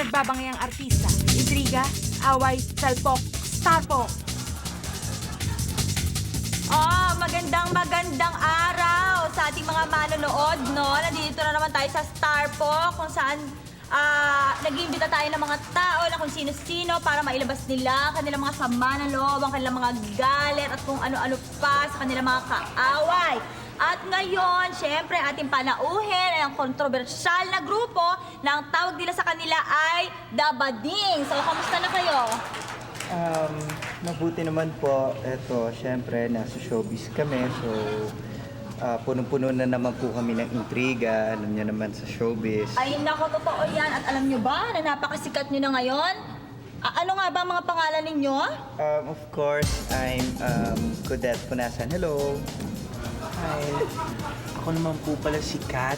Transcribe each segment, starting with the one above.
pinagbabangayang artista, intriga, away, salpok, starpok. Magandang araw sa ating mga manonood, no? Nandito na naman tayo sa Starpok, kung saan nag-iimbita tayo ng mga tao na kung sino-sino para mailabas nila kanilang mga sama ng loob, ang kanilang mga galit at kung ano-ano pa sa kanilang mga kaaway. At ngayon, syempre, ating panauhin ay ang kontrobersyal na grupo na ang tawag nila sa kanila ay Dabading. So, kamusta na kayo? Mabuti naman po. Eto, syempre, nasa showbiz kami. So, punong-puno na naman po kami ng intriga. Alam niyo naman sa showbiz. Ay, nako, totoo yan. At alam nyo ba na napakasikat nyo na ngayon? Ano nga ba ang mga pangalan ninyo? Of course, I'm Kudet Punasan. Hello. Hi. Ako naman po pala si Kat.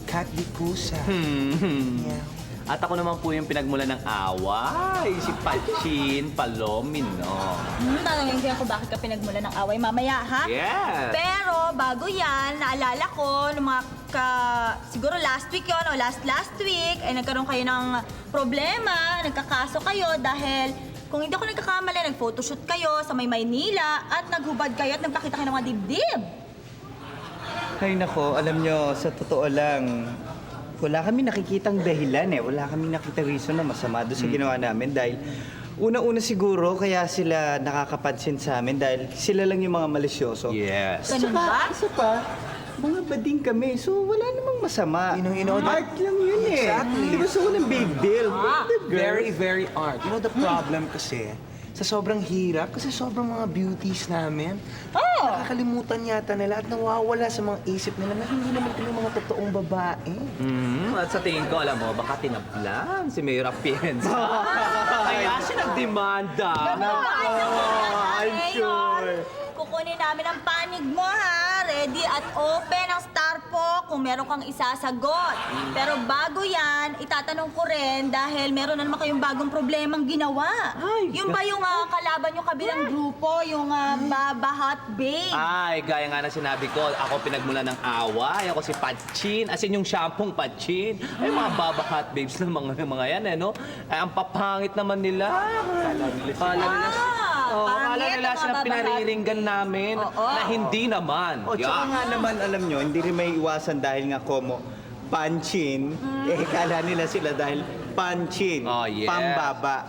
Kat Di Pusa. Yeah. At ako naman po yung pinagmula ng away, si Pachin Palomino. Tanongin ko bakit ka pinagmula ng away mamaya, ha? Yes! Pero bago yan, naalala ko, nung mga siguro last week yon o last week, ay nagkaroon kayo ng problema, nagkakaso kayo dahil kung hindi ako nagkakamali, nag-photoshoot kayo sa may Maynila at naghubad kayo at nagpakita kayo ng mga dibdib. Ay nako, alam nyo, sa totoo lang, wala kami nakikitang dahilan eh. Wala kami nakitang reason na masama doon sa ginawa namin dahil una-una siguro kaya sila nakakapansin sa amin dahil sila lang yung mga malisyoso. Yes. Ganun ba? Isa pa, mga bading kami. So wala namang masama. Art lang yun eh. Exactly. Di ba so walang big deal? Very, very art. You know the problem kasi, sa sobrang hirap, kasi sobrang mga beauties namin, nakakalimutan yata nila at nawawala sa mga isip nila na hindi naman kami mga totoong babae. At sa tingin ko, alam mo, baka tinaplan si Mayor Pienza. Kaya siya nagdemanda. I'm sure. Kukunin namin ang panig mo, ha? Ready at open ang Starpok kung meron kang isasagot. Pero bago yan, itatanong ko rin dahil meron na naman kayong bagong problemang ginawa. Yung ba yung kalaban yung kabilang grupo, yung Babahat Babe? Ay, gaya nga na sinabi ko, ako pinagmula ng away. Ako si Pachin, as in yung shampong Pachin. Ay, mga babakat babes na mga yan, eh, no? Ay, ang papangit naman nila. Kala nila silang pinariringgan namin na hindi naman. O, tsaka nga naman, alam nyo, hindi rin may iwasan dahil nga como panchin, kala nila sila dahil panchin, Oh, yes. pambaba.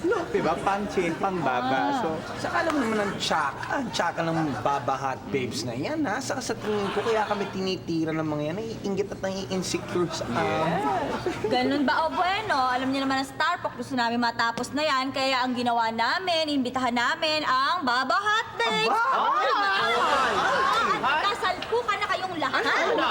No, diba? Panchin, pangbaba. So, Saka alam naman ang tsaka ng babahat babes na yan, ha? Saka sa tingin ko, kaya kami tinitira ng mga yan, naiingit at nai-insecure sa Ganun ba? O bueno, alam niyo naman ang Starpok, gusto namin matapos na yan. Kaya ang ginawa namin, imbitahan namin ang Babahat Babes. At kasalpukan na kayong lahat.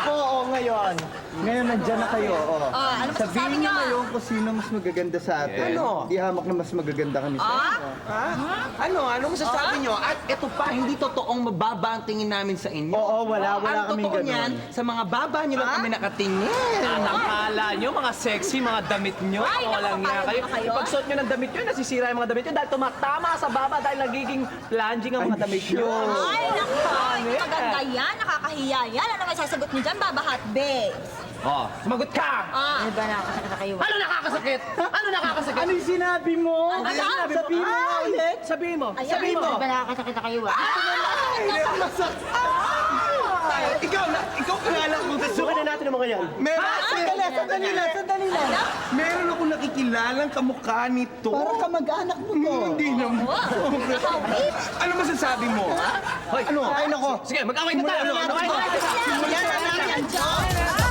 oo, ngayon. Ngayon, nandyan na kayo. Oo. Ano masasabi Sabihin niyo? nyo ngayon kung sino mas magaganda sa atin. Ano? Di hamak na mas magaganda kami sa inyo. Ha? Ano masasabi nyo? At ito pa, hindi totoong mababa ang tingin namin sa inyo. Oo, wala Ang kaming totoo ganun. niyan, sa mga baba nyo lang kami nakatingin. Nakakala nyo, mga sexy, mga damit nyo. Ay, naku, Walang nga parang kayo. ba kayo? Ipagsuot nyo ng damit nyo, nasisira yung mga damit nyo dahil tumatama sa baba dahil nagiging plunging ang mga damit nyo. Ay, naku, hindi maganda yan, nakakahiya yan. Ano may sasagot niyo dyan, Babahat Babes? Oh, sumagot ka! Ano ba nakakasakit na kayo? Ano nakakasakit? Ano nakakasakit? Ano yung sinabi mo? Ano sinabi mo? Sabihin mo nga ulit. Sabihin mo. Ayan, Sabihin mo. ano ba nakakasakit na kayo? Ikaw kilala ko. Sukan na natin ang mga yan. Sandali lang. Meron ako nakikilalang kamukha nito. Parang kamag-anak mo to. Hindi naman. Ano masasabi mo? Hoy, Ano? Ay, nako. sige, mag-away na tayo. Simulan na natin. Mag-away na tayo. Yan,